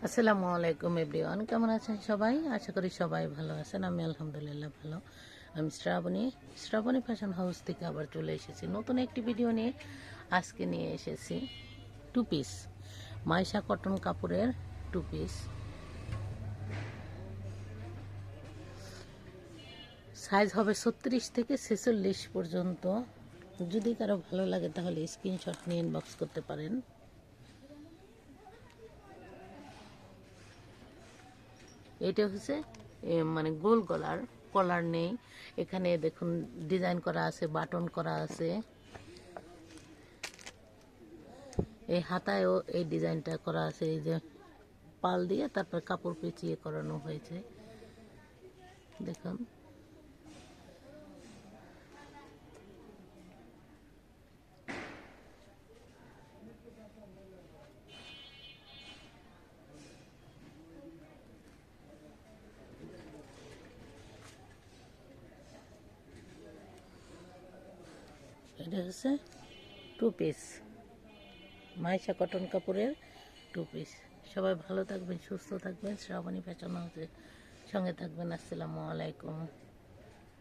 আসসালামু আলাইকুম এভরিওয়ান, কেমন আছেন সবাই? আশা করি সবাই ভালো আছেন। আমি আলহামদুলিল্লাহ ভালো। আমি শ্রাবণী ফ্যাশন হাউস থেকে আবার চলে এসেছি নতুন একটি ভিডিও নিয়ে। আজকে নিয়ে এসেছি টু পিস মাইশা কটন কাপড়ের টু পিস। সাইজ হবে 36 থেকে 46 পর্যন্ত। যদি কারো ভালো লাগে তাহলে স্ক্রিনশট নিয়ে ইনবক্স করতে পারেন। এটা হচ্ছে মানে গোল গলার, কলার নেই। এখানে দেখুন ডিজাইন করা আছে, বাটন করা আছে। এই হাতায়ও এই ডিজাইনটা করা আছে, এই যে পাল দিয়ে তারপর কাপড় পেঁচিয়ে করানো হয়েছে। দেখুন এটা হচ্ছে টু পিস মাইশা কটন কাপড়ের টু পিস। সবাই ভালো থাকবেন, সুস্থ থাকবেন, শ্রাবণী ফ্যাশন হাউসের সঙ্গে থাকবেন। আসসালামু আলাইকুম।